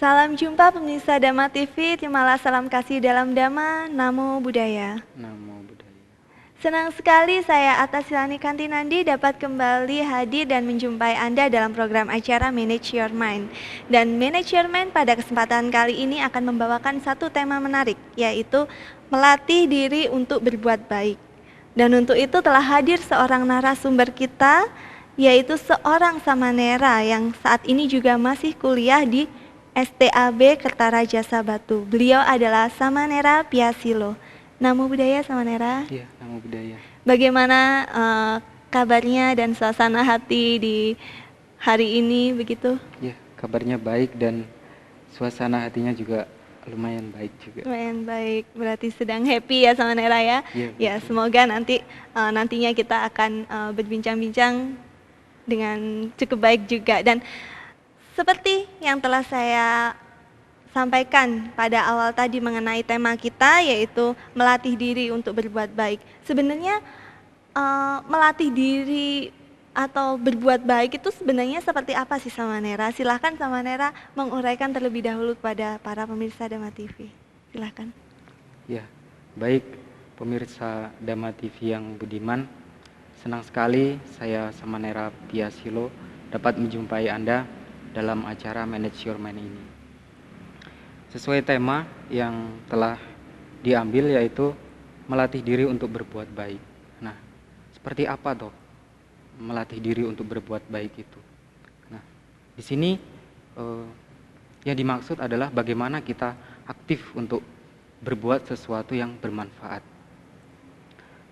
Salam jumpa pemirsa Dhamma TV, terimalah salam kasih dalam Dhamma, Namo Buddhaya. Namo Buddhaya. Senang sekali saya Atta Silani Kantinandi dapat kembali hadir dan menjumpai Anda dalam program acara Manage Your Mind. Dan Manage Your Mind pada kesempatan kali ini akan membawakan satu tema menarik, yaitu melatih diri untuk berbuat baik. Dan untuk itu telah hadir seorang narasumber kita, yaitu seorang samanera yang saat ini juga masih kuliah di STAB Kertaraja Batu. Beliau adalah Samanera Piasilo. Namo Buddhaya Samanera. Iya, Namo Buddhaya. Bagaimana kabarnya dan suasana hati di hari ini begitu? Ya, kabarnya baik dan suasana hatinya juga lumayan baik juga. Lumayan baik, berarti sedang happy ya Samanera ya. Iya, Ya, betul. semoga nantinya kita akan berbincang-bincang dengan cukup baik juga. Dan seperti yang telah saya sampaikan pada awal tadi mengenai tema kita, yaitu melatih diri untuk berbuat baik. Sebenarnya melatih diri atau berbuat baik itu sebenarnya seperti apa sih Samanera? Silahkan Samanera menguraikan terlebih dahulu kepada para pemirsa Dhamma TV. Silahkan. Ya, baik pemirsa Dhamma TV yang budiman, senang sekali saya Samanera Piasilo dapat menjumpai Anda dalam acara Manage Your Mind ini. Sesuai tema yang telah diambil, yaitu melatih diri untuk berbuat baik. Nah, seperti apa toh melatih diri untuk berbuat baik itu? Nah, di sini yang dimaksud adalah bagaimana kita aktif untuk berbuat sesuatu yang bermanfaat.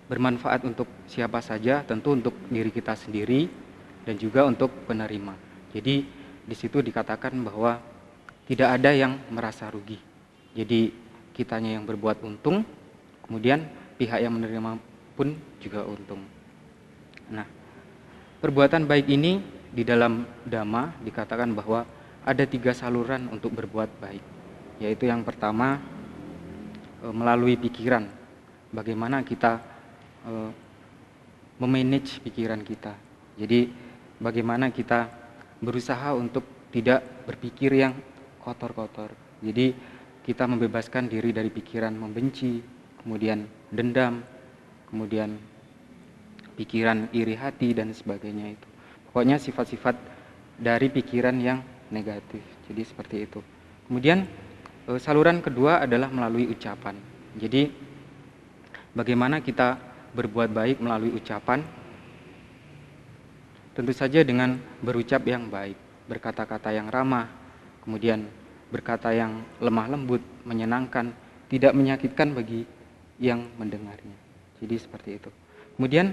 Bermanfaat untuk siapa saja, tentu untuk diri kita sendiri dan juga untuk penerima. Jadi di situ dikatakan bahwa tidak ada yang merasa rugi. Jadi kitanya yang berbuat untung, kemudian pihak yang menerima pun juga untung. Nah, perbuatan baik ini di dalam Dhamma dikatakan bahwa ada 3 saluran untuk berbuat baik. Yaitu yang pertama melalui pikiran. Bagaimana kita memanage pikiran kita. Jadi bagaimana kita berusaha untuk tidak berpikir yang kotor-kotor. Jadi kita membebaskan diri dari pikiran membenci, kemudian dendam, kemudian pikiran iri hati dan sebagainya itu. Pokoknya sifat-sifat dari pikiran yang negatif. Jadi seperti itu. Kemudian saluran kedua adalah melalui ucapan. Jadi bagaimana kita berbuat baik melalui ucapan? Tentu saja dengan berucap yang baik, berkata-kata yang ramah, kemudian berkata yang lemah lembut, menyenangkan, tidak menyakitkan bagi yang mendengarnya. Jadi seperti itu. Kemudian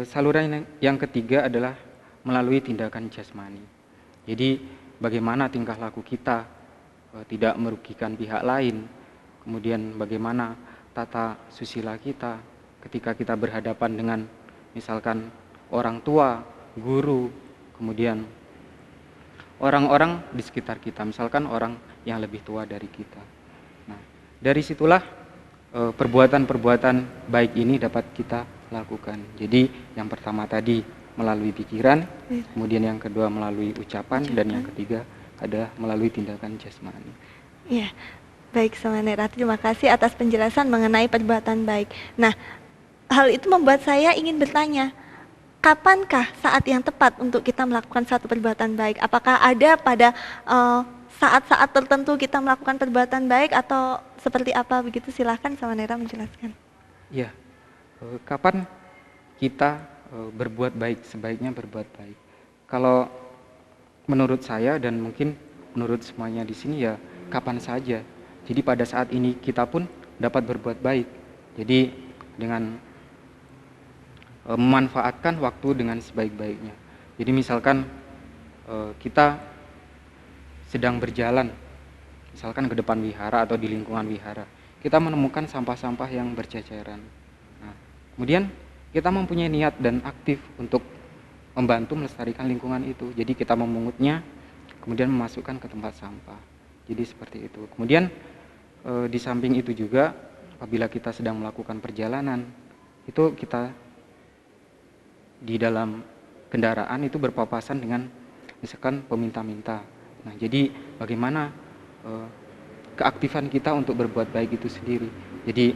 saluran yang ketiga adalah melalui tindakan jasmani. Jadi bagaimana tingkah laku kita tidak merugikan pihak lain, kemudian bagaimana tata susila kita ketika kita berhadapan dengan misalkan orang tua, guru, kemudian orang-orang di sekitar kita, misalkan orang yang lebih tua dari kita. Nah, dari situlah perbuatan-perbuatan baik ini dapat kita lakukan. Jadi yang pertama tadi melalui pikiran, kemudian yang kedua melalui ucapan, dan yang ketiga adalah melalui tindakan jasmani. Ya, baik Samanera, terima kasih atas penjelasan mengenai perbuatan baik. Nah, hal itu membuat saya ingin bertanya, kapankah saat yang tepat untuk kita melakukan satu perbuatan baik? Apakah ada pada saat-saat tertentu kita melakukan perbuatan baik atau seperti apa begitu? Silahkan Samanera menjelaskan. Ya, kapan kita berbuat baik, sebaiknya berbuat baik. Kalau menurut saya dan mungkin menurut semuanya di sini ya kapan saja. Jadi pada saat ini kita pun dapat berbuat baik. Jadi dengan memanfaatkan waktu dengan sebaik-baiknya. Jadi misalkan kita sedang berjalan, misalkan ke depan wihara atau di lingkungan wihara, kita menemukan sampah-sampah yang berceceran. Nah, kemudian kita mempunyai niat dan aktif untuk membantu melestarikan lingkungan itu. Jadi kita memungutnya, kemudian memasukkan ke tempat sampah. Jadi seperti itu. Kemudian di samping itu juga, apabila kita sedang melakukan perjalanan, itu kita di dalam kendaraan itu berpapasan dengan misalkan peminta-minta Nah, jadi bagaimana keaktifan kita untuk berbuat baik itu sendiri. Jadi,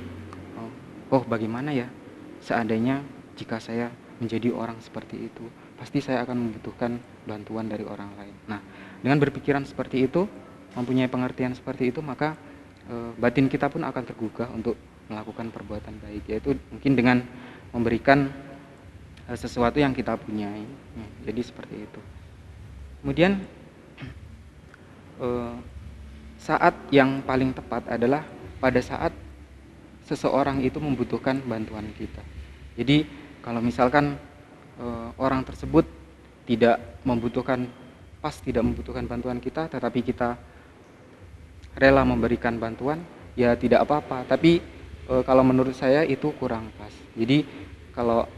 bagaimana ya seandainya jika saya menjadi orang seperti itu, pasti saya akan membutuhkan bantuan dari orang lain. Nah, dengan berpikiran seperti itu, mempunyai pengertian seperti itu, maka batin kita pun akan tergugah untuk melakukan perbuatan baik, yaitu mungkin dengan memberikan sesuatu yang kita punyai. Jadi seperti itu. Kemudian saat yang paling tepat adalah pada saat seseorang itu membutuhkan bantuan kita. Jadi kalau misalkan orang tersebut tidak membutuhkan bantuan kita, tetapi kita rela memberikan bantuan, ya tidak apa-apa. Tapi kalau menurut saya itu kurang pas. Jadi kalau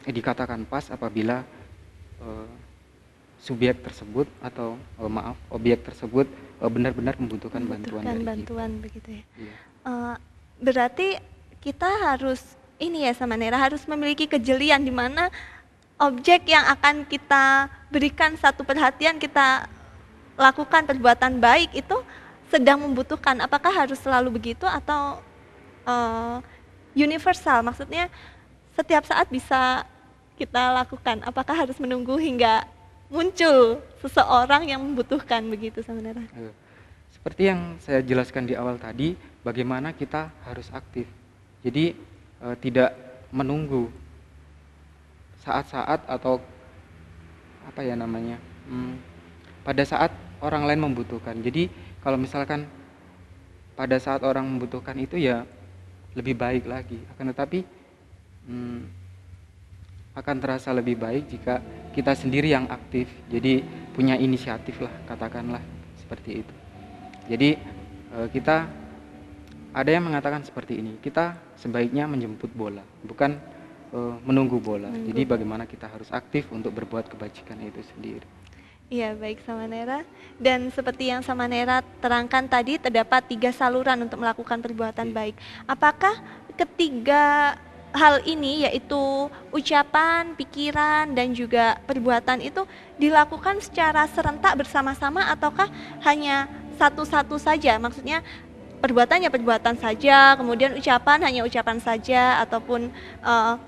dikatakan pas apabila subjek tersebut atau objek tersebut benar-benar membutuhkan bantuan dari kita. Begitu ya. Iya. Berarti kita harus ini ya sama Nera, harus memiliki kejelian di mana objek yang akan kita berikan satu perhatian, kita lakukan perbuatan baik itu sedang membutuhkan. Apakah harus selalu begitu atau universal? Maksudnya setiap saat bisa kita lakukan. Apakah harus menunggu hingga muncul seseorang yang membutuhkan begitu sama Nera? Seperti yang saya jelaskan di awal tadi, bagaimana kita harus aktif. Jadi tidak menunggu saat-saat atau pada saat orang lain membutuhkan. Jadi kalau misalkan pada saat orang membutuhkan itu ya lebih baik lagi. Akan tetapi akan terasa lebih baik jika kita sendiri yang aktif. Jadi punya inisiatif lah, katakanlah seperti itu. Jadi kita ada yang mengatakan seperti ini, kita sebaiknya menjemput bola, bukan menunggu bola. Jadi bagaimana kita harus aktif untuk berbuat kebajikan itu sendiri. Iya, baik sama Nera. Dan seperti yang sama Nera terangkan tadi, terdapat 3 saluran untuk melakukan perbuatan baik. Apakah ketiga hal ini, yaitu ucapan, pikiran, dan juga perbuatan itu dilakukan secara serentak bersama-sama ataukah hanya satu-satu saja? Maksudnya perbuatan ya perbuatan saja, kemudian ucapan hanya ucapan saja, ataupun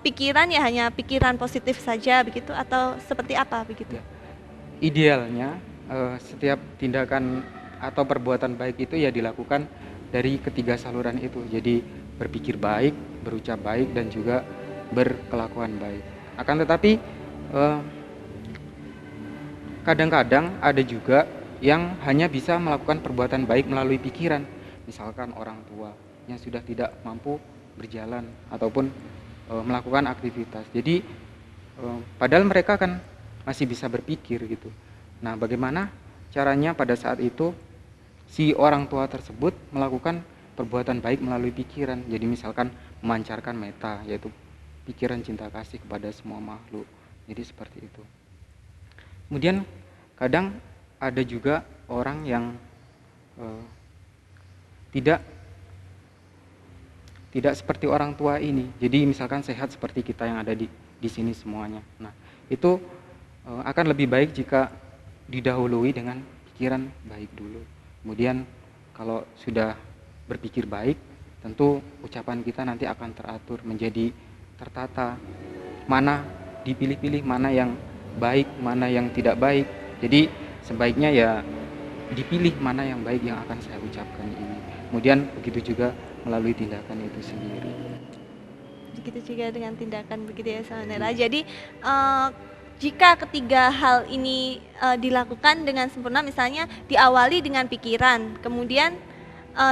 pikiran ya hanya pikiran positif saja begitu, atau seperti apa begitu? Ya. Idealnya setiap tindakan atau perbuatan baik itu ya dilakukan dari ketiga saluran itu. Jadi berpikir baik, berucap baik, dan juga berkelakuan baik. Akan tetapi kadang-kadang ada juga yang hanya bisa melakukan perbuatan baik melalui pikiran. Misalkan orang tua yang sudah tidak mampu berjalan ataupun melakukan aktivitas. Jadi padahal mereka kan masih bisa berpikir gitu. Nah, bagaimana caranya pada saat itu si orang tua tersebut melakukan perbuatan baik melalui pikiran? Jadi misalkan memancarkan meta, yaitu pikiran cinta kasih kepada semua makhluk. Jadi seperti itu. Kemudian kadang ada juga orang yang tidak seperti orang tua ini. Jadi misalkan sehat seperti kita yang ada di sini semuanya. Nah, itu akan lebih baik jika didahului dengan pikiran baik dulu. Kemudian kalau sudah berpikir baik, tentu ucapan kita nanti akan teratur, menjadi tertata. Mana dipilih-pilih, mana yang baik, mana yang tidak baik. Jadi sebaiknya ya dipilih mana yang baik yang akan saya ucapkan ini. Kemudian begitu juga melalui tindakan itu sendiri. Begitu juga dengan tindakan begitu ya saudara. Jadi jika ketiga hal ini dilakukan dengan sempurna, misalnya diawali dengan pikiran, kemudian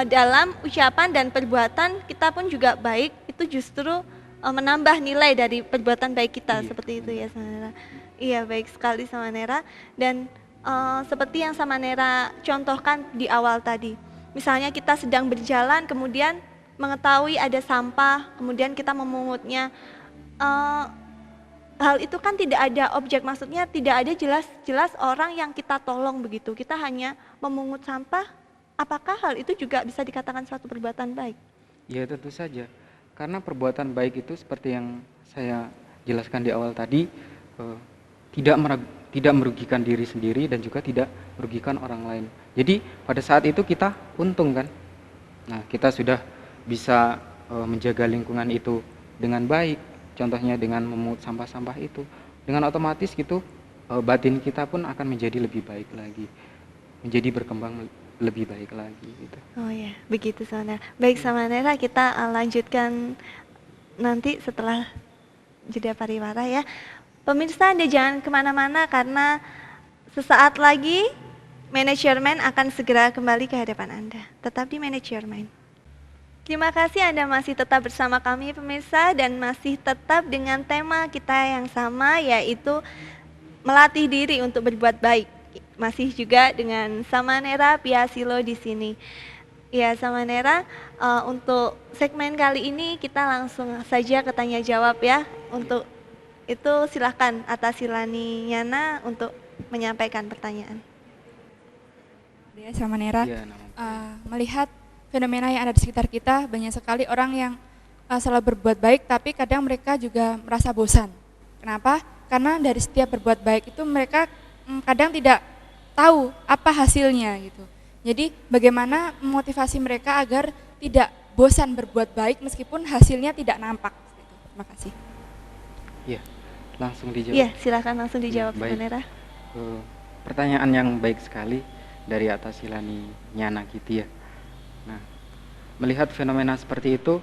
dalam ucapan dan perbuatan kita pun juga baik, itu justru menambah nilai dari perbuatan baik kita. Iya. Seperti itu ya saudara. Iya, baik sekali sama Nera. Dan seperti yang sama Nera contohkan di awal tadi, misalnya kita sedang berjalan kemudian mengetahui ada sampah, kemudian kita memungutnya, hal itu kan tidak ada objek, maksudnya tidak ada jelas orang yang kita tolong begitu, kita hanya memungut sampah. Apakah hal itu juga bisa dikatakan suatu perbuatan baik? Ya, tentu saja, karena perbuatan tidak merugikan diri sendiri dan juga tidak merugikan orang lain. Jadi pada saat itu kita untung kan. Nah, kita sudah bisa menjaga lingkungan itu dengan baik. Contohnya dengan memungut sampah-sampah itu. Dengan otomatis gitu batin kita pun akan menjadi lebih baik lagi. Menjadi berkembang lebih baik lagi gitu. Oh ya, begitu Samanera. Baik Samanera, kita lanjutkan nanti setelah jeda pariwara ya. Pemirsa, Anda jangan kemana-mana karena sesaat lagi Manajemen akan segera kembali ke hadapan Anda. Tetap di Manajemen. Terima kasih Anda masih tetap bersama kami pemirsa dan masih tetap dengan tema kita yang sama, yaitu melatih diri untuk berbuat baik. Masih juga dengan Samanera Piasilo di sini. Ya Samanera, untuk segmen kali ini kita langsung saja ke tanya jawab ya. Untuk itu silahkan atas Silani Yana untuk menyampaikan pertanyaan. Ya, Samanera, Ya, melihat fenomena yang ada di sekitar kita, banyak sekali orang yang selalu berbuat baik, tapi kadang mereka juga merasa bosan. Kenapa? Karena dari setiap berbuat baik itu mereka kadang tidak tahu apa hasilnya gitu. Jadi bagaimana memotivasi mereka agar tidak bosan berbuat baik meskipun hasilnya tidak nampak. Gitu. Terima kasih. Iya, langsung dijawab. Iya, silakan langsung dijawab baik. Samanera. Pertanyaan yang baik sekali dari atas Silani Nyana gitu ya. Nah, melihat fenomena seperti itu,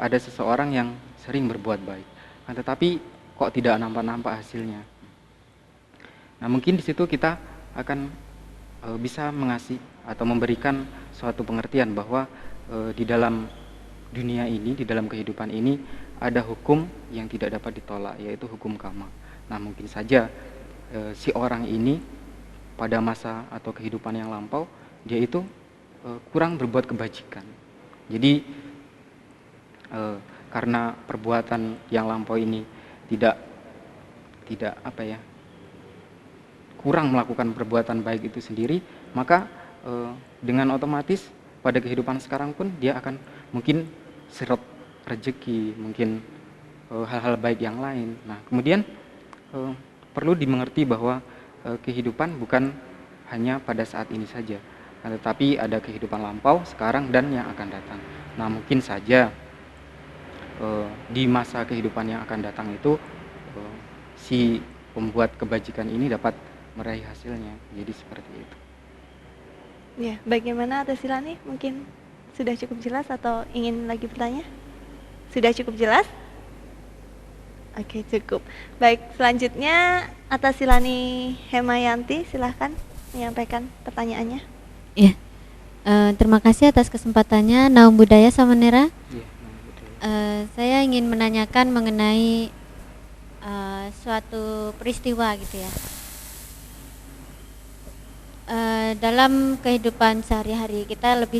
ada seseorang yang sering berbuat baik, tetapi kok tidak nampak-nampak hasilnya. Nah, mungkin di situ kita akan bisa mengasih atau memberikan suatu pengertian bahwa di dalam dunia ini, di dalam kehidupan ini ada hukum yang tidak dapat ditolak, yaitu hukum karma. Nah, mungkin saja si orang ini pada masa atau kehidupan yang lampau dia itu kurang berbuat kebajikan. Jadi karena perbuatan yang lampau ini tidak kurang melakukan perbuatan baik itu sendiri, maka dengan otomatis pada kehidupan sekarang pun dia akan mungkin seret rezeki, mungkin hal-hal baik yang lain. Nah, kemudian perlu dimengerti bahwa kehidupan bukan hanya pada saat ini saja, tetapi ada kehidupan lampau, sekarang, dan yang akan datang. Nah, mungkin saja di masa kehidupan yang akan datang itu si pembuat kebajikan ini dapat meraih hasilnya. Jadi seperti itu. Ya, bagaimana atas Silani? Mungkin sudah cukup jelas atau ingin lagi bertanya? Sudah cukup jelas? Oke, cukup. Baik, selanjutnya atas Silani Hemayanti, silahkan menyampaikan pertanyaannya. Ya, terima kasih atas kesempatannya. Naum Budaya Samanera. Ya, Saya ingin menanyakan mengenai suatu peristiwa gitu ya. Dalam kehidupan sehari-hari kita lebih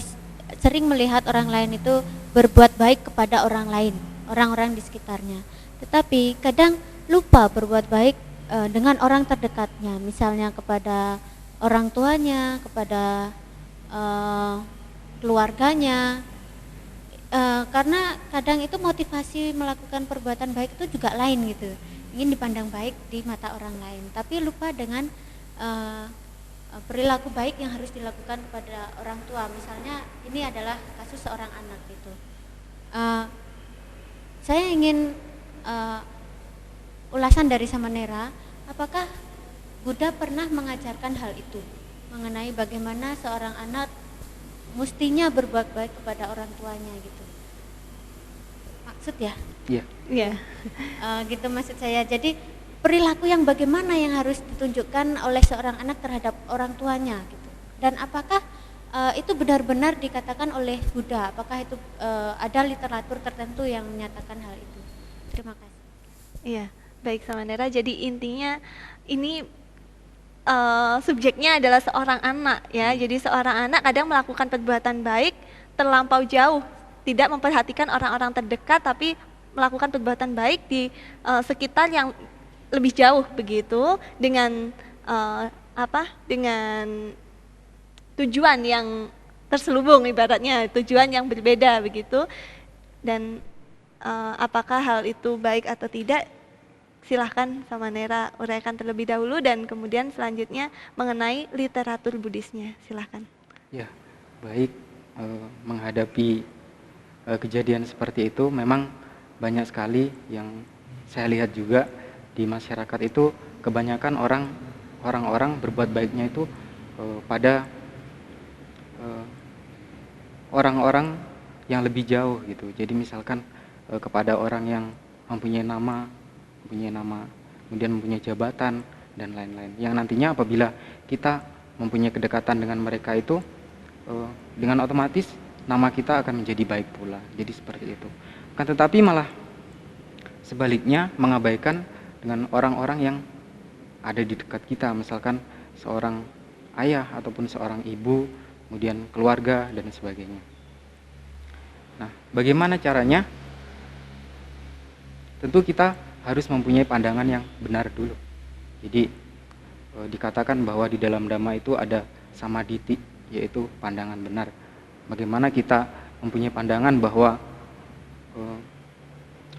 sering melihat orang lain itu berbuat baik kepada orang lain, orang-orang di sekitarnya. Tetapi kadang lupa berbuat baik dengan orang terdekatnya, misalnya kepada orang tuanya, kepada keluarganya. Karena kadang itu motivasi melakukan perbuatan baik itu juga lain gitu, ingin dipandang baik di mata orang lain, tapi lupa dengan perilaku baik yang harus dilakukan kepada orang tua. Misalnya ini adalah kasus seorang anak gitu. Saya ingin ulasan dari Samanera, apakah Buddha pernah mengajarkan hal itu mengenai bagaimana seorang anak mestinya berbuat baik kepada orang tuanya gitu? Maksud ya? Iya. Iya. Gitu maksud saya. Jadi perilaku yang bagaimana yang harus ditunjukkan oleh seorang anak terhadap orang tuanya gitu. Dan apakah itu benar-benar dikatakan oleh Buddha? Apakah itu ada literatur tertentu yang menyatakan hal itu? Terima kasih. Iya, baik Samanera. Jadi intinya ini subjeknya adalah seorang anak ya. Jadi seorang anak kadang melakukan perbuatan baik terlampau jauh, tidak memperhatikan orang-orang terdekat, tapi melakukan perbuatan baik di sekitar yang lebih jauh begitu, dengan dengan tujuan yang terselubung, ibaratnya tujuan yang berbeda begitu. Dan apakah hal itu baik atau tidak, Silahkan Samanera uraikan terlebih dahulu dan kemudian selanjutnya mengenai literatur Buddhisnya. Silahkan. Ya, baik. Menghadapi kejadian seperti itu memang banyak sekali yang saya lihat juga di masyarakat itu, kebanyakan orang-orang berbuat baiknya itu pada orang-orang yang lebih jauh gitu. Jadi misalkan kepada orang yang mempunyai nama, kemudian mempunyai jabatan dan lain-lain. Yang nantinya apabila kita mempunyai kedekatan dengan mereka itu, dengan otomatis nama kita akan menjadi baik pula. Jadi seperti itu. Kan tetapi malah sebaliknya mengabaikan dengan orang-orang yang ada di dekat kita, misalkan seorang ayah ataupun seorang ibu, kemudian keluarga dan sebagainya. Nah, bagaimana caranya? Tentu kita harus mempunyai pandangan yang benar dulu. Jadi dikatakan bahwa di dalam Dhamma itu ada samaditi, yaitu pandangan benar. Bagaimana kita mempunyai pandangan bahwa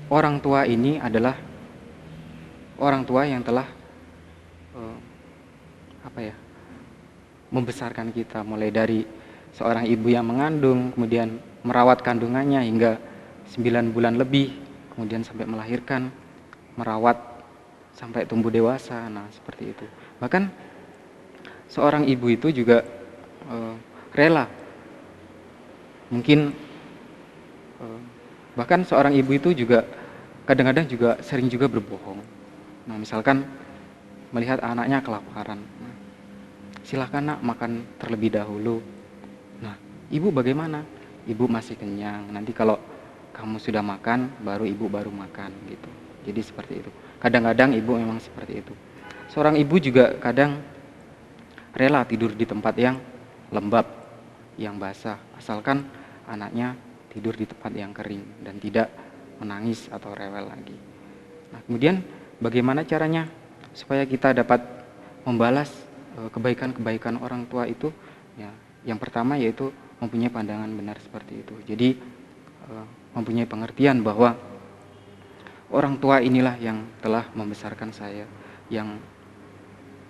orang tua ini adalah orang tua yang telah membesarkan kita, mulai dari seorang ibu yang mengandung, kemudian merawat kandungannya hingga 9 bulan lebih, kemudian sampai melahirkan, merawat sampai tumbuh dewasa. Nah, seperti itu. Bahkan seorang ibu itu juga rela, mungkin bahkan seorang ibu itu juga kadang-kadang juga sering juga berbohong. Nah, misalkan melihat anaknya kelaparan, silahkan nak makan terlebih dahulu. Nah, ibu bagaimana? Ibu masih kenyang, nanti kalau kamu sudah makan baru ibu baru makan gitu. Jadi seperti itu. Kadang-kadang ibu memang seperti itu. Seorang ibu juga kadang rela tidur di tempat yang lembab, yang basah, asalkan anaknya tidur di tempat yang kering dan tidak menangis atau rewel lagi. Nah, kemudian bagaimana caranya supaya kita dapat membalas kebaikan-kebaikan orang tua itu? Ya, yang pertama yaitu mempunyai pandangan benar seperti itu. Jadi mempunyai pengertian bahwa orang tua inilah yang telah membesarkan saya, yang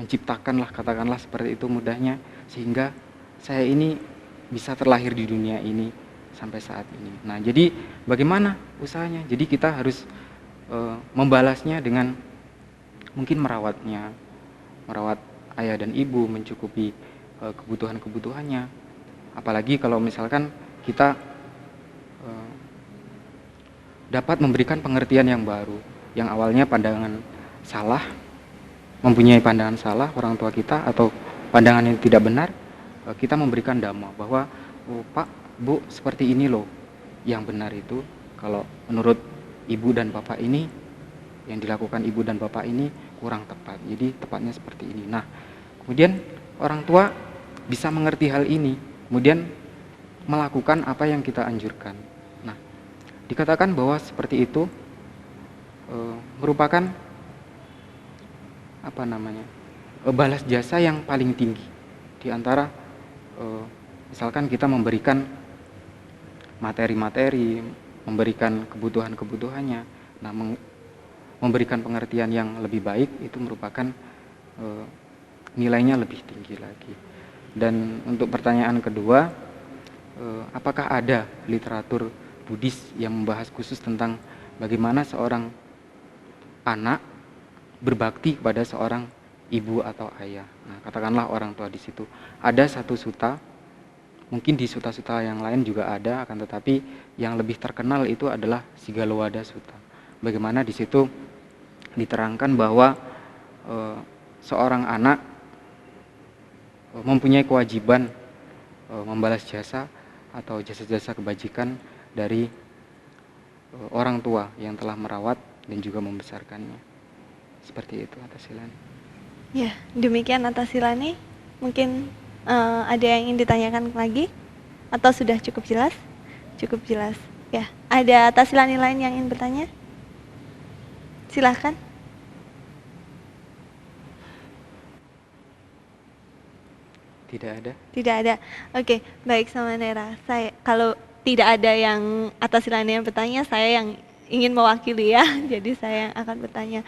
menciptakanlah, katakanlah seperti itu mudahnya, sehingga saya ini bisa terlahir di dunia ini sampai saat ini. Nah, jadi bagaimana usahanya? Jadi kita harus membalasnya dengan mungkin merawat ayah dan ibu, mencukupi kebutuhan-kebutuhannya. Apalagi kalau misalkan kita dapat memberikan pengertian yang baru, yang awalnya pandangan salah, mempunyai pandangan salah orang tua kita atau pandangan yang tidak benar, kita memberikan dhamma bahwa Pak, Bu, seperti ini loh yang benar itu. Kalau menurut ibu dan bapak ini, yang dilakukan ibu dan bapak ini kurang tepat, jadi tepatnya seperti ini. Nah, kemudian orang tua bisa mengerti hal ini, kemudian melakukan apa yang kita anjurkan. Nah, dikatakan bahwa seperti itu merupakan balas jasa yang paling tinggi di antara misalkan kita memberikan materi-materi, memberikan kebutuhan-kebutuhannya. Nah, memberikan pengertian yang lebih baik itu merupakan nilainya lebih tinggi lagi. Dan untuk pertanyaan kedua, apakah ada literatur Buddhis yang membahas khusus tentang bagaimana seorang anak berbakti kepada seorang ibu atau ayah? Nah, katakanlah orang tua di situ. Ada satu sutta, mungkin di sutta-sutta yang lain juga ada, akan tetapi yang lebih terkenal itu adalah Sigalowada Sutta. Bagaimana di situ diterangkan bahwa seorang anak mempunyai kewajiban membalas jasa atau jasa-jasa kebajikan dari orang tua yang telah merawat dan juga membesarkannya. Seperti itu atas Silani. Ya, demikian atas Silani. Mungkin ada yang ingin ditanyakan lagi atau sudah cukup jelas? Cukup jelas. Ya, ada atas Silani lain yang ingin bertanya? Silahkan. Tidak ada. Tidak ada. Oke, baik Samanera. Saya kalau tidak ada yang atas Silani yang bertanya, saya yang ingin mewakili ya, jadi saya yang akan bertanya.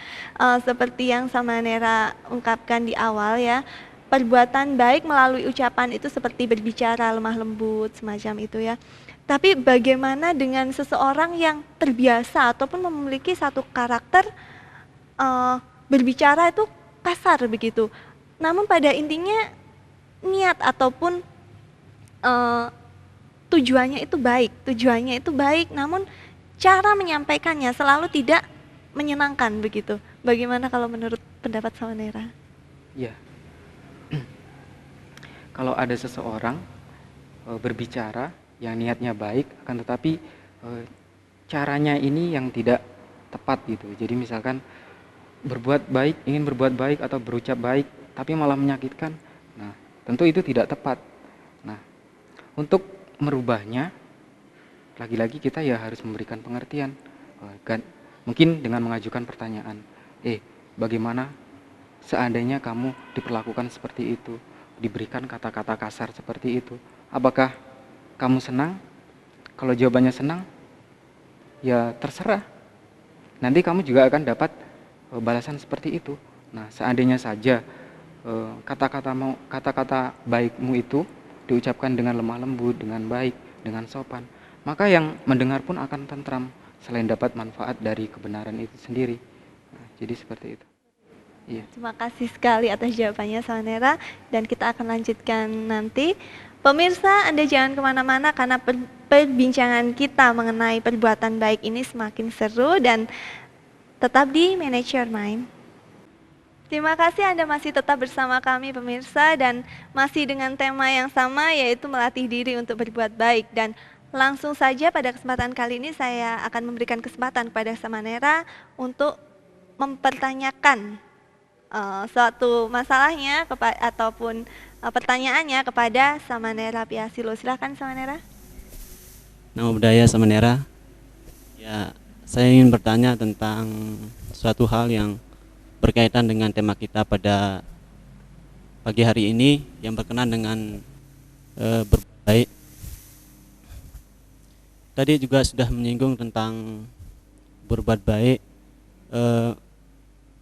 Seperti yang Samanera ungkapkan di awal ya, perbuatan baik melalui ucapan itu seperti berbicara lemah lembut semacam itu ya. Tapi bagaimana dengan seseorang yang terbiasa ataupun memiliki satu karakter berbicara itu kasar begitu. Namun pada intinya niat ataupun tujuannya itu baik, namun cara menyampaikannya selalu tidak menyenangkan begitu. Bagaimana kalau menurut pendapat Samanera? Ya, kalau ada seseorang berbicara yang niatnya baik, akan tetapi caranya ini yang tidak tepat gitu. Jadi misalkan ingin berbuat baik atau berucap baik, tapi malah menyakitkan. Nah, tentu itu tidak tepat. Nah, untuk merubahnya, lagi-lagi kita ya harus memberikan pengertian. Mungkin dengan mengajukan pertanyaan, bagaimana seandainya kamu diperlakukan seperti itu, diberikan kata-kata kasar seperti itu, apakah kamu senang? Kalau jawabannya senang, ya terserah. Nanti kamu juga akan dapat balasan seperti itu. Nah, seandainya saja kata-kata baikmu itu diucapkan dengan lemah lembut, dengan baik, dengan sopan, maka yang mendengar pun akan tentram selain dapat manfaat dari kebenaran itu sendiri. Nah, jadi seperti itu. Iya. Terima kasih sekali atas jawabannya Samanera, dan kita akan lanjutkan nanti. Pemirsa, Anda jangan kemana-mana karena perbincangan kita mengenai perbuatan baik ini semakin seru, dan tetap di Manage Your Mind. Terima kasih Anda masih tetap bersama kami pemirsa, dan masih dengan tema yang sama, yaitu melatih diri untuk berbuat baik. Dan langsung saja pada kesempatan kali ini saya akan memberikan kesempatan kepada Samanera untuk mempertanyakan suatu masalahnya ataupun pertanyaannya kepada Samanera Piasilo. Silakan Samanera. Nama budaya Samanera. Ya, saya ingin bertanya tentang suatu hal yang berkaitan dengan tema kita pada pagi hari ini, yang berkenaan dengan berbuat baik. Tadi juga sudah menyinggung tentang berbuat baik.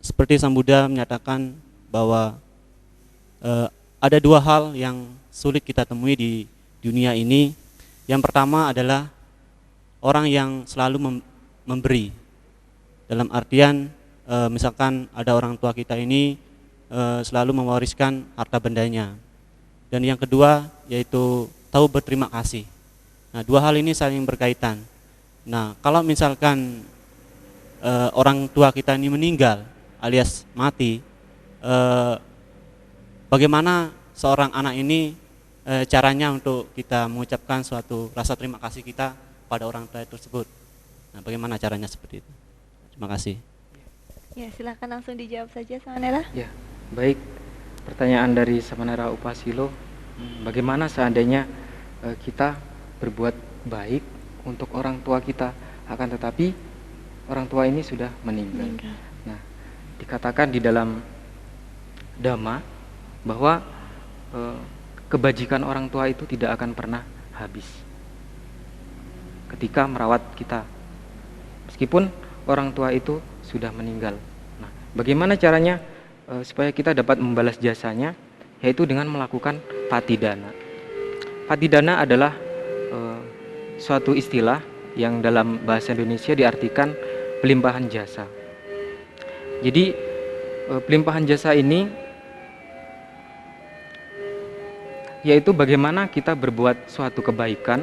Seperti Sang Buddha menyatakan bahwa ada dua hal yang sulit kita temui di dunia ini. Yang pertama adalah orang yang selalu memberi. Dalam artian misalkan ada orang tua kita ini selalu mewariskan harta bendanya. Dan yang kedua yaitu tahu berterima kasih. Nah, dua hal ini saling berkaitan. Nah, kalau misalkan orang tua kita ini meninggal alias mati, bagaimana seorang anak ini caranya untuk kita mengucapkan suatu rasa terima kasih kita pada orang tua tersebut? Nah, bagaimana caranya seperti itu? Terima kasih. Ya, silakan langsung dijawab saja Samanera. Ya, baik. Pertanyaan dari Samanera Upasilo, bagaimana seandainya kita berbuat baik untuk orang tua kita, akan tetapi orang tua ini sudah meninggal. Nah, dikatakan di dalam Dhamma bahwa kebajikan orang tua itu tidak akan pernah habis ketika merawat kita, meskipun orang tua itu sudah meninggal. Nah, bagaimana caranya supaya kita dapat membalas jasanya? Yaitu dengan melakukan patidana. Patidana adalah suatu istilah yang dalam bahasa Indonesia diartikan pelimpahan jasa. Jadi pelimpahan jasa ini yaitu bagaimana kita berbuat suatu kebaikan,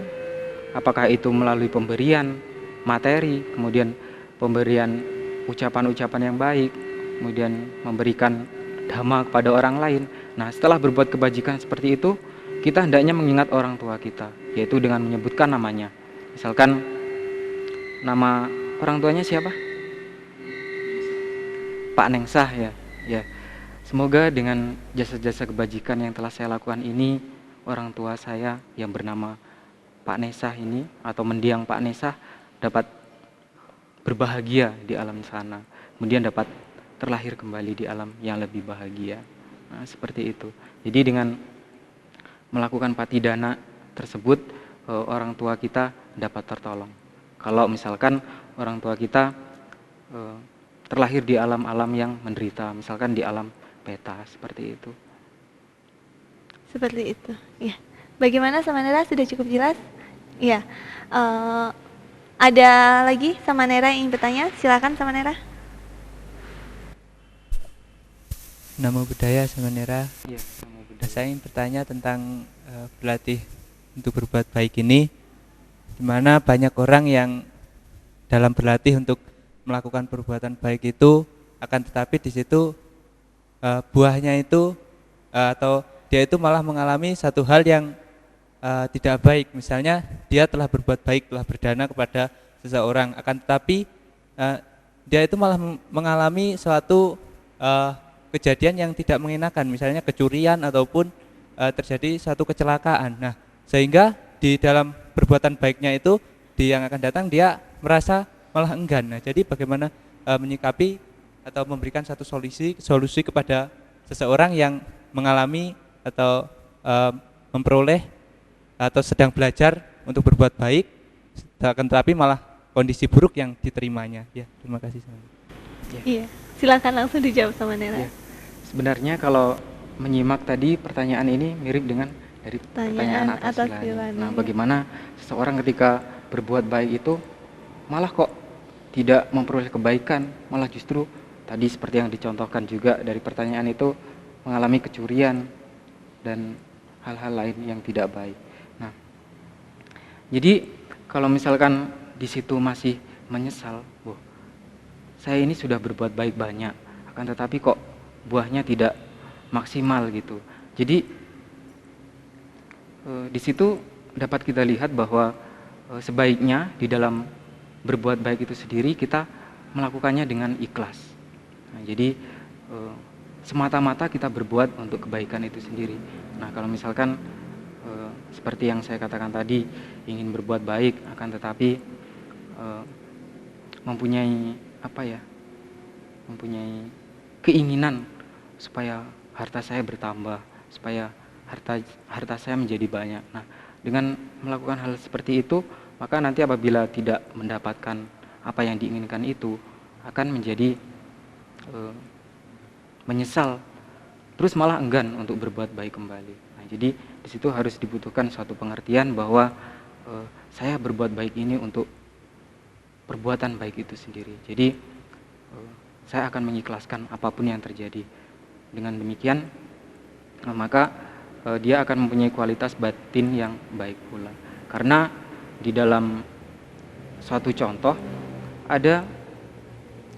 apakah itu melalui pemberian materi, kemudian pemberian ucapan-ucapan yang baik, kemudian memberikan dhamma kepada orang lain. Nah, setelah berbuat kebajikan seperti itu, kita hendaknya mengingat orang tua kita, yaitu dengan menyebutkan namanya. Misalkan nama orang tuanya siapa? Pak Nengsah ya. Ya. Semoga dengan jasa-jasa kebajikan yang telah saya lakukan ini, orang tua saya yang bernama Pak Nesah ini atau mendiang Pak Nesah dapat berbahagia di alam sana, kemudian dapat terlahir kembali di alam yang lebih bahagia. Nah, seperti itu. Jadi dengan melakukan patidana tersebut, orang tua kita dapat tertolong. Kalau misalkan orang tua kita terlahir di alam-alam yang menderita, misalkan di alam peta seperti itu. Seperti itu. Ya. Bagaimana Samanera, sudah cukup jelas? Iya. Ada lagi Samanera yang ingin bertanya? Silakan Samanera. Namo Buddhaya Samanera. Iya, namo Buddhaya. Saya ingin bertanya tentang berlatih untuk berbuat baik ini, di mana banyak orang yang dalam berlatih untuk melakukan perbuatan baik itu, akan tetapi di situ buahnya itu atau dia itu malah mengalami satu hal yang tidak baik. Misalnya dia telah berbuat baik, telah berdana kepada seseorang, akan tetapi dia itu malah mengalami suatu kejadian yang tidak mengenakan, misalnya kecurian ataupun terjadi suatu kecelakaan. Nah, sehingga di dalam perbuatan baiknya itu di yang akan datang dia merasa malah enggan. Nah, jadi bagaimana menyikapi atau memberikan satu solusi kepada seseorang yang mengalami atau memperoleh atau sedang belajar untuk berbuat baik, akan tetapi malah kondisi buruk yang diterimanya. Ya, terima kasih. Iya. Silakan langsung dijawab Samanera. Ya. Sebenarnya kalau menyimak tadi pertanyaan ini mirip dengan dari pertanyaan atas Silani. Nah, bagaimana seseorang ketika berbuat baik itu malah kok tidak memperoleh kebaikan, malah justru tadi seperti yang dicontohkan juga dari pertanyaan itu mengalami kecurian dan hal-hal lain yang tidak baik. Nah, jadi kalau misalkan di situ masih menyesal, saya ini sudah berbuat baik banyak, akan tetapi kok buahnya tidak maksimal gitu. Jadi di situ dapat kita lihat bahwa sebaiknya di dalam berbuat baik itu sendiri kita melakukannya dengan ikhlas. Nah, jadi semata-mata kita berbuat untuk kebaikan itu sendiri. Nah, kalau misalkan seperti yang saya katakan tadi, ingin berbuat baik akan tetapi mempunyai keinginan supaya harta saya bertambah, supaya harta saya menjadi banyak. Nah, dengan melakukan hal seperti itu, maka nanti apabila tidak mendapatkan apa yang diinginkan itu, akan menjadi menyesal, terus malah enggan untuk berbuat baik kembali. Nah, jadi di situ harus dibutuhkan suatu pengertian bahwa saya berbuat baik ini untuk perbuatan baik itu sendiri. Jadi saya akan mengikhlaskan apapun yang terjadi. Dengan demikian maka dia akan mempunyai kualitas batin yang baik pula. Karena di dalam suatu contoh ada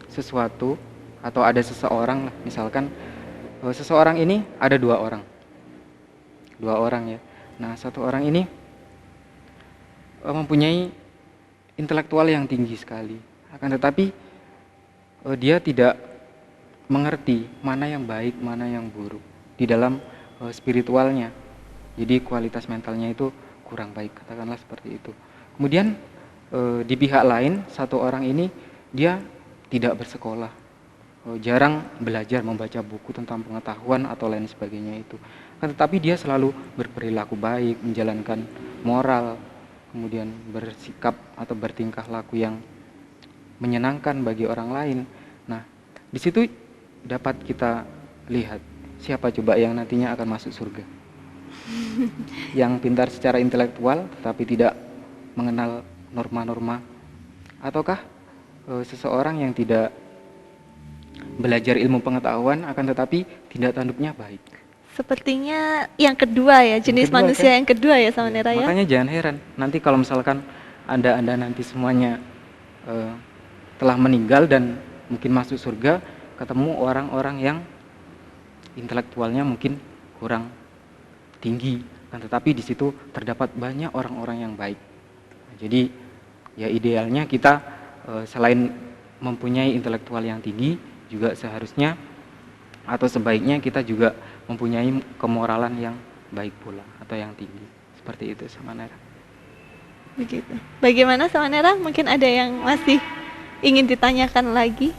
sesuatu atau ada seseorang, misalkan seseorang ini ada dua orang ya. Nah, satu orang ini mempunyai intelektual yang tinggi sekali, akan tetapi dia tidak mengerti mana yang baik, mana yang buruk di dalam spiritualnya. Jadi kualitas mentalnya itu kurang baik, katakanlah seperti itu. Kemudian di pihak lain, satu orang ini dia tidak bersekolah, jarang belajar membaca buku tentang pengetahuan atau lain sebagainya itu. Tetapi dia selalu berperilaku baik, menjalankan moral, kemudian bersikap atau bertingkah laku yang menyenangkan bagi orang lain. Nah, di situ dapat kita lihat siapa coba yang nantinya akan masuk surga. Yang pintar secara intelektual tetapi tidak mengenal norma-norma, ataukah seseorang yang tidak belajar ilmu pengetahuan akan tetapi tindak tanduknya baik. Sepertinya yang kedua ya, jenis kedua, manusia kan? yang kedua ya Samanera ya. Makanya jangan heran nanti kalau misalkan Anda nanti semuanya telah meninggal dan mungkin masuk surga, ketemu orang-orang yang intelektualnya mungkin kurang tinggi, kan tetapi di situ terdapat banyak orang-orang yang baik. Nah, jadi ya idealnya kita selain mempunyai intelektual yang tinggi, juga seharusnya atau sebaiknya kita juga mempunyai kemoralan yang baik pula atau yang tinggi. Seperti itu Samanera. Begitu. Bagaimana Samanera? Mungkin ada yang masih ingin ditanyakan lagi?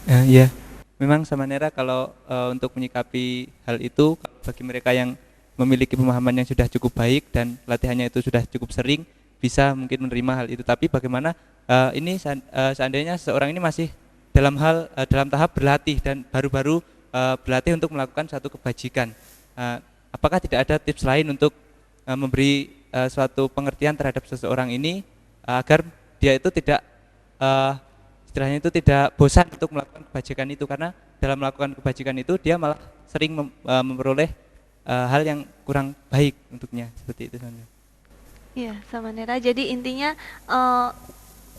Ya, memang Samanera kalau untuk menyikapi hal itu, bagi mereka yang memiliki pemahaman yang sudah cukup baik dan latihannya itu sudah cukup sering, bisa mungkin menerima hal itu. Tapi bagaimana ini seandainya seorang ini masih dalam tahap berlatih dan baru-baru berlatih untuk melakukan satu kebajikan, apakah tidak ada tips lain untuk memberi suatu pengertian terhadap seseorang ini agar dia itu tidak istilahnya itu tidak bosan untuk melakukan kebajikan itu, karena dalam melakukan kebajikan itu dia malah sering memperoleh hal yang kurang baik untuknya, seperti itu sebenarnya. Iya, Samanera. Jadi intinya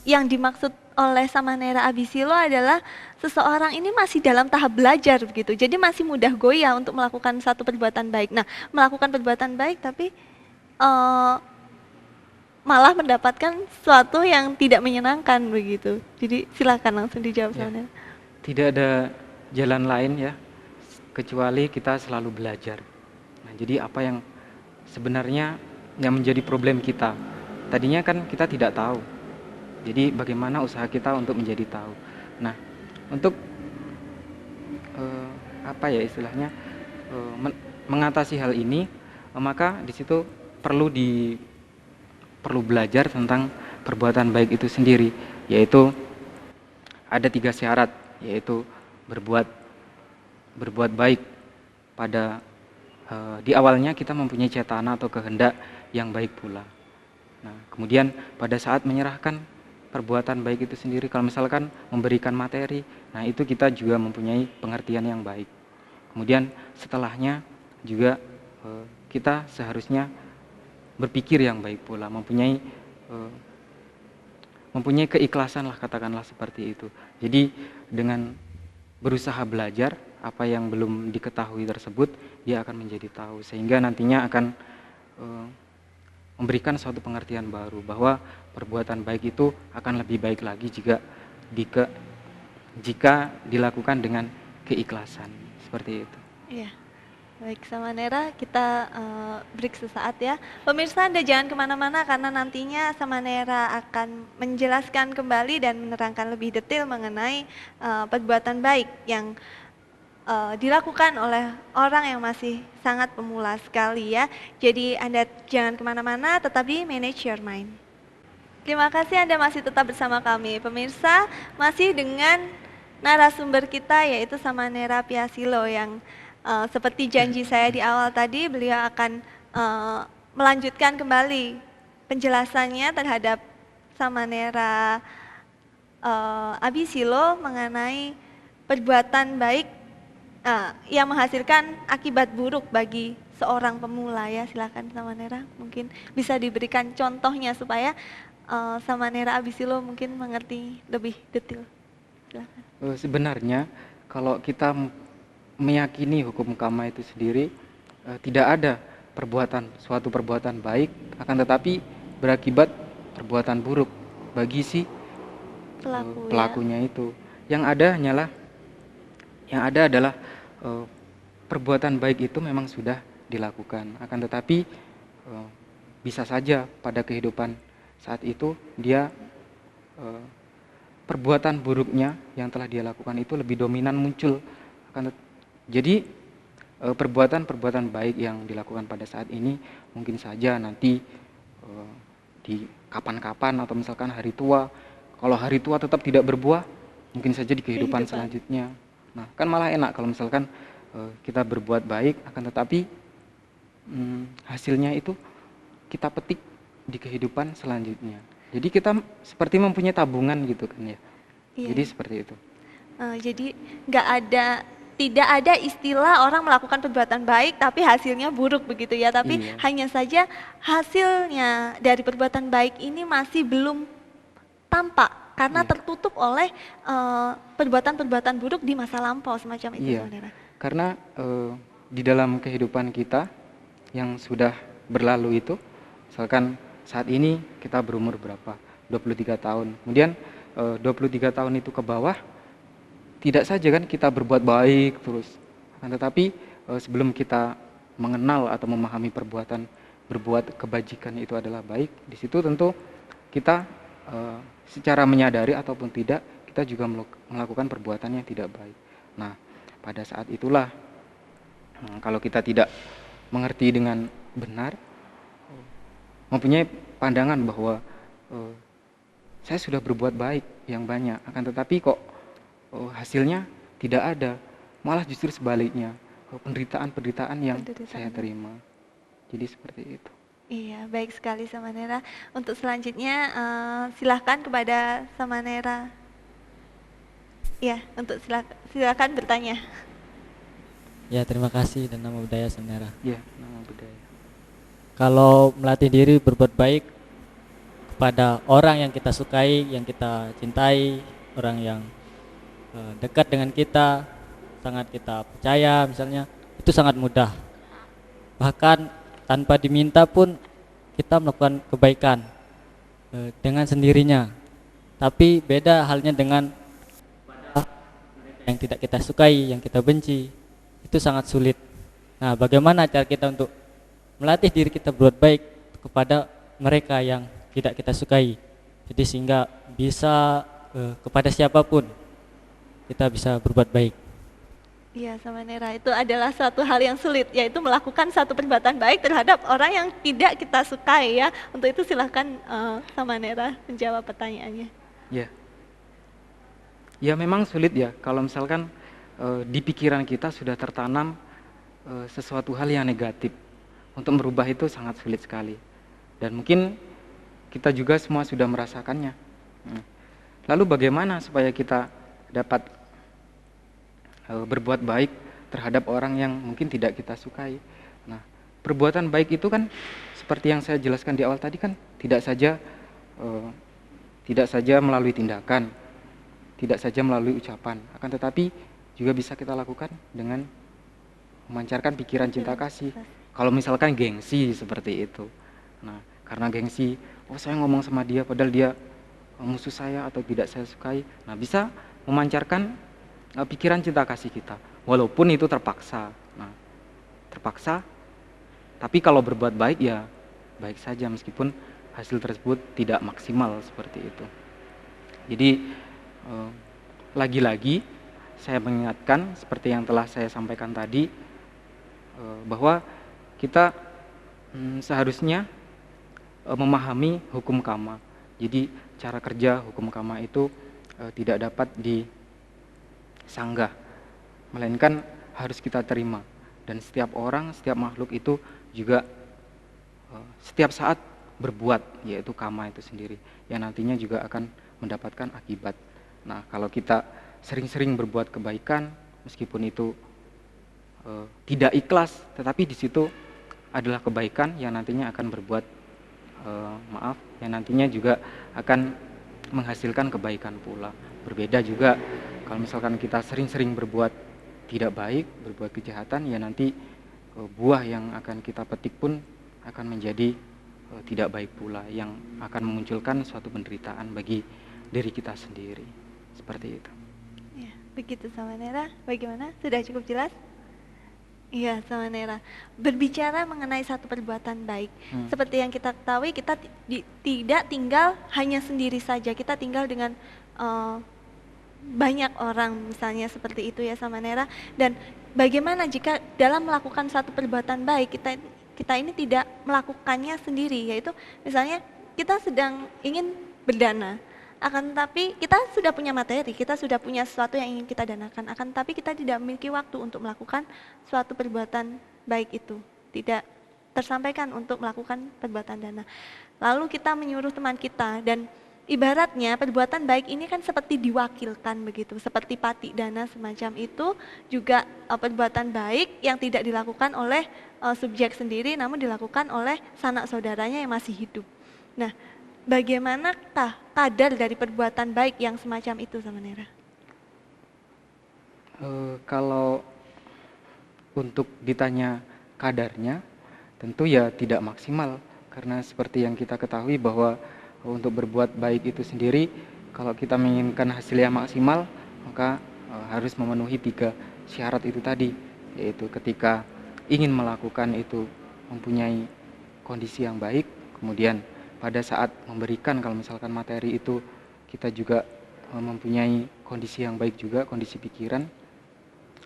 yang dimaksud oleh Samanera Abisilo adalah seseorang ini masih dalam tahap belajar begitu. Jadi masih mudah goyah untuk melakukan satu perbuatan baik. Nah, melakukan perbuatan baik tapi malah mendapatkan sesuatu yang tidak menyenangkan begitu. Jadi silakan langsung dijawab Samanera. Tidak ada jalan lain ya kecuali kita selalu belajar. Nah, jadi apa yang sebenarnya yang menjadi problem kita? Tadinya kan kita tidak tahu. Jadi bagaimana usaha kita untuk menjadi tahu. Nah, untuk apa ya istilahnya mengatasi hal ini, maka di situ perlu belajar tentang perbuatan baik itu sendiri, yaitu ada 3 syarat, yaitu berbuat baik pada di awalnya kita mempunyai cetana atau kehendak yang baik pula. Nah, kemudian pada saat menyerahkan perbuatan baik itu sendiri, kalau misalkan memberikan materi, nah itu kita juga mempunyai pengertian yang baik. Kemudian setelahnya juga kita seharusnya berpikir yang baik pula, mempunyai keikhlasan lah, katakanlah seperti itu. Jadi dengan berusaha belajar apa yang belum diketahui tersebut, dia akan menjadi tahu, sehingga nantinya akan memberikan suatu pengertian baru bahwa perbuatan baik itu akan lebih baik lagi jika dilakukan dengan keikhlasan, seperti itu. Iya. Baik, Samanera, kita break sesaat ya. Pemirsa, Anda jangan kemana-mana karena nantinya Samanera akan menjelaskan kembali dan menerangkan lebih detail mengenai perbuatan baik yang dilakukan oleh orang yang masih sangat pemula sekali ya. Jadi Anda jangan kemana-mana, tetapi manage your mind. Terima kasih Anda masih tetap bersama kami. Pemirsa, masih dengan narasumber kita yaitu Samanera Piasilo yang seperti janji saya di awal tadi, beliau akan melanjutkan kembali penjelasannya terhadap Samanera Abisilo mengenai perbuatan baik yang menghasilkan akibat buruk bagi seorang pemula ya. Silakan Samanera, mungkin bisa diberikan contohnya supaya Samanera Abisilo mungkin mengerti lebih detail. Silakan. Sebenarnya kalau kita meyakini hukum karma itu sendiri, tidak ada suatu perbuatan baik akan tetapi berakibat perbuatan buruk bagi si pelakunya itu. Yang ada adalah perbuatan baik itu memang sudah dilakukan, akan tetapi bisa saja pada kehidupan saat itu dia perbuatan buruknya yang telah dia lakukan itu lebih dominan muncul. Jadi perbuatan baik yang dilakukan pada saat ini mungkin saja nanti di kapan-kapan atau misalkan hari tua, kalau hari tua tetap tidak berbuah, mungkin saja di kehidupan selanjutnya. Nah, kan malah enak kalau misalkan kita berbuat baik, akan tetapi hasilnya itu kita petik di kehidupan selanjutnya. Jadi kita seperti mempunyai tabungan gitu kan ya. Iya. Jadi seperti itu. Jadi tidak ada istilah orang melakukan perbuatan baik tapi hasilnya buruk begitu ya. Tapi hanya saja hasilnya dari perbuatan baik ini masih belum tampak karena tertutup oleh perbuatan-perbuatan buruk di masa lampau semacam itu. Saudara. Karena di dalam kehidupan kita yang sudah berlalu itu, misalkan saat ini kita berumur berapa? 23 tahun. Kemudian 23 tahun itu ke bawah, tidak saja kan kita berbuat baik terus. Tetapi sebelum kita mengenal atau memahami berbuat kebajikan itu adalah baik, di situ tentu kita secara menyadari ataupun tidak, kita juga melakukan perbuatan yang tidak baik. Nah, pada saat itulah kalau kita tidak mengerti dengan benar, mempunyai pandangan bahwa eh, saya sudah berbuat baik yang banyak, akan tetapi kok hasilnya tidak ada, malah justru sebaliknya, penderitaan-penderitaan yang saya terima. Jadi seperti itu. Iya, baik sekali Samanera. Untuk selanjutnya silahkan kepada Samanera. Ya, untuk silakan bertanya. Ya, terima kasih. Dan nama budaya Samanera. Ya, nama budaya. Kalau melatih diri berbuat baik kepada orang yang kita sukai, yang kita cintai, orang yang dekat dengan kita, sangat kita percaya misalnya, itu sangat mudah. Bahkan tanpa diminta pun kita melakukan kebaikan dengan sendirinya. Tapi beda halnya dengan yang tidak kita sukai, yang kita benci, itu sangat sulit. Nah, bagaimana cara kita untuk melatih diri kita berbuat baik kepada mereka yang tidak kita sukai, jadi sehingga bisa kepada siapapun kita bisa berbuat baik. Iya, Samanera, itu adalah suatu hal yang sulit, yaitu melakukan satu perbuatan baik terhadap orang yang tidak kita sukai ya. Untuk itu silahkan Samanera menjawab pertanyaannya. Ya, ya memang sulit ya kalau misalkan di pikiran kita sudah tertanam sesuatu hal yang negatif. Untuk merubah itu sangat sulit sekali. Dan mungkin kita juga semua sudah merasakannya. Lalu bagaimana supaya kita dapat berbuat baik terhadap orang yang mungkin tidak kita sukai? Nah, perbuatan baik itu kan seperti yang saya jelaskan di awal tadi kan tidak saja melalui tindakan, tidak saja melalui ucapan, akan tetapi juga bisa kita lakukan dengan memancarkan pikiran cinta kasih. Kalau misalkan gengsi seperti itu, nah karena gengsi, saya ngomong sama dia padahal dia musuh saya atau tidak saya sukai, nah bisa memancarkan pikiran cinta kasih kita, walaupun itu terpaksa. Nah, terpaksa, tapi kalau berbuat baik ya baik saja meskipun hasil tersebut tidak maksimal seperti itu. Jadi lagi-lagi saya mengingatkan seperti yang telah saya sampaikan tadi, bahwa kita seharusnya memahami hukum karma. Jadi cara kerja hukum karma itu tidak dapat disanggah, melainkan harus kita terima. Dan setiap orang, setiap makhluk itu juga setiap saat berbuat, yaitu karma itu sendiri, yang nantinya juga akan mendapatkan akibat. Nah, kalau kita sering-sering berbuat kebaikan, meskipun itu tidak ikhlas, tetapi di situ adalah kebaikan yang nantinya akan berbuat yang nantinya juga akan menghasilkan kebaikan pula. Berbeda juga kalau misalkan kita sering-sering berbuat tidak baik, berbuat kejahatan, ya nanti buah yang akan kita petik pun akan menjadi tidak baik pula, yang akan memunculkan suatu penderitaan bagi diri kita sendiri. Seperti itu. Ya, begitu Samanera. Bagaimana? Sudah cukup jelas? Iya, Samanera. Berbicara mengenai satu perbuatan baik, seperti yang kita ketahui, kita tidak tinggal hanya sendiri saja. Kita tinggal dengan banyak orang, misalnya seperti itu ya, Samanera. Dan bagaimana jika dalam melakukan satu perbuatan baik, kita ini tidak melakukannya sendiri, yaitu misalnya kita sedang ingin berdana, akan tetapi kita sudah punya materi, kita sudah punya sesuatu yang ingin kita danakan, akan tetapi kita tidak memiliki waktu untuk melakukan suatu perbuatan baik itu, tidak tersampaikan untuk melakukan perbuatan dana. Lalu kita menyuruh teman kita, dan ibaratnya perbuatan baik ini kan seperti diwakilkan begitu, seperti pati dana semacam itu, juga perbuatan baik yang tidak dilakukan oleh subjek sendiri, namun dilakukan oleh sanak saudaranya yang masih hidup. Nah, bagaimanakah kadar dari perbuatan baik yang semacam itu, Samanera? Kalau untuk ditanya kadarnya, tentu ya tidak maksimal, karena seperti yang kita ketahui bahwa untuk berbuat baik itu sendiri, kalau kita menginginkan hasil yang maksimal, maka harus memenuhi 3 syarat itu tadi, yaitu ketika ingin melakukan itu mempunyai kondisi yang baik, kemudian pada saat memberikan, kalau misalkan materi itu kita juga mempunyai kondisi yang baik juga, kondisi pikiran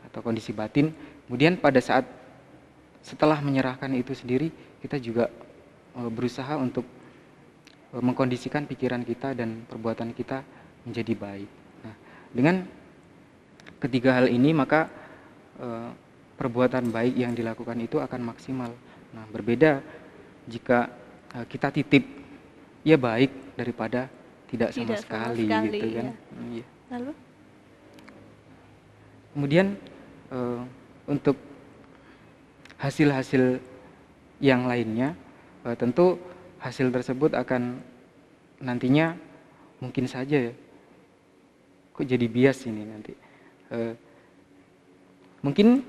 atau kondisi batin. Kemudian pada saat setelah menyerahkan itu sendiri, kita juga berusaha untuk mengkondisikan pikiran kita dan perbuatan kita menjadi baik. Nah, dengan ketiga hal ini maka perbuatan baik yang dilakukan itu akan maksimal. Nah, berbeda jika kita titip ya baik daripada tidak sama sekali gitu kan. Iya. Lalu? Kemudian untuk hasil-hasil yang lainnya, tentu hasil tersebut akan nantinya mungkin saja ya, kok jadi bias ini nanti. Mungkin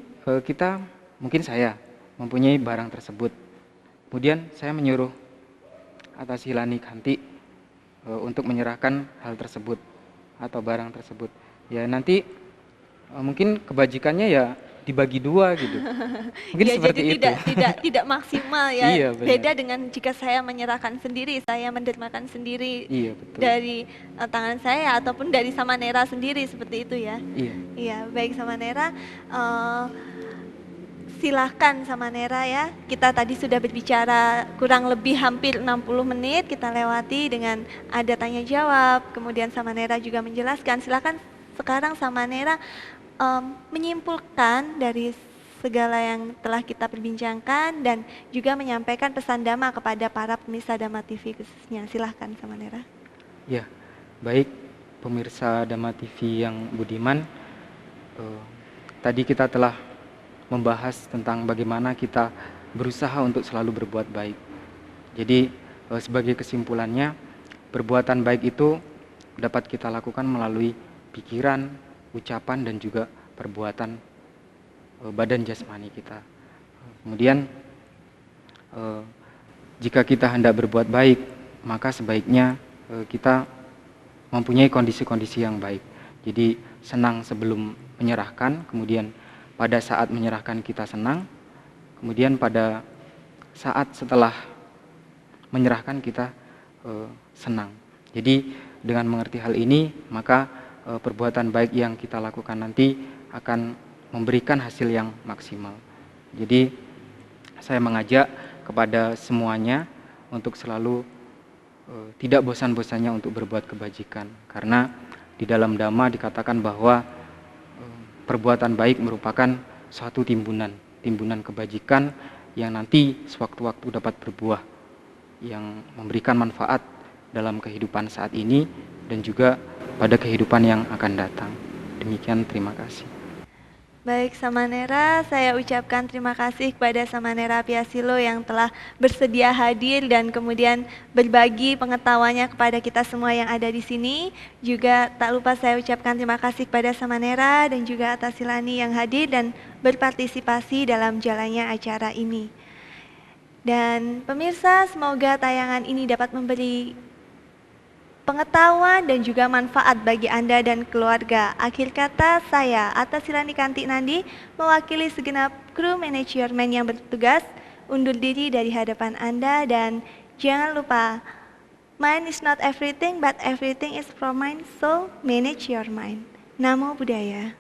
mungkin saya mempunyai barang tersebut, kemudian saya menyuruh atas Hilani Kanti untuk menyerahkan hal tersebut atau barang tersebut. Ya nanti mungkin kebajikannya ya dibagi dua gitu. Mungkin Ya, seperti jadi itu. tidak maksimal ya. Iya, benar. Beda dengan jika saya menyerahkan sendiri, saya mendermakan sendiri Iya, betul. dari tangan saya ataupun dari Samanera sendiri seperti itu ya. Iya. Iya, baik Samanera. Silahkan Samanera ya. Kita tadi sudah berbicara kurang lebih hampir 60 menit kita lewati dengan ada tanya jawab. Kemudian Samanera juga menjelaskan. Silahkan sekarang Samanera menyimpulkan dari segala yang telah kita perbincangkan dan juga menyampaikan pesan Dhamma kepada para pemirsa Dhamma TV khususnya. Silahkan Samanera. Ya, baik pemirsa Dhamma TV yang budiman, tadi kita telah membahas tentang bagaimana kita berusaha untuk selalu berbuat baik. Jadi sebagai kesimpulannya, perbuatan baik itu dapat kita lakukan melalui pikiran, ucapan dan juga perbuatan badan jasmani kita. Kemudian jika kita hendak berbuat baik, maka sebaiknya kita mempunyai kondisi-kondisi yang baik. Jadi senang sebelum menyerahkan, kemudian pada saat menyerahkan kita senang, kemudian pada saat setelah menyerahkan kita senang. Jadi dengan mengerti hal ini, maka perbuatan baik yang kita lakukan nanti akan memberikan hasil yang maksimal. Jadi saya mengajak kepada semuanya untuk selalu tidak bosan-bosannya untuk berbuat kebajikan, karena di dalam Dhamma dikatakan bahwa perbuatan baik merupakan suatu timbunan kebajikan yang nanti sewaktu-waktu dapat berbuah yang memberikan manfaat dalam kehidupan saat ini dan juga pada kehidupan yang akan datang. Demikian, terima kasih. Baik Samanera, saya ucapkan terima kasih kepada Samanera Piasilo yang telah bersedia hadir dan kemudian berbagi pengetahuannya kepada kita semua yang ada di sini. Juga tak lupa saya ucapkan terima kasih kepada Samanera dan juga atas Hilani yang hadir dan berpartisipasi dalam jalannya acara ini. Dan pemirsa, semoga tayangan ini dapat memberi pengetahuan dan juga manfaat bagi Anda dan keluarga. Akhir kata, saya Atas Hilani Kanti Nandi mewakili segenap kru manajemen yang bertugas undur diri dari hadapan Anda dan jangan lupa, mind is not everything but everything is from mind, so manage your mind. Namo Buddhaya.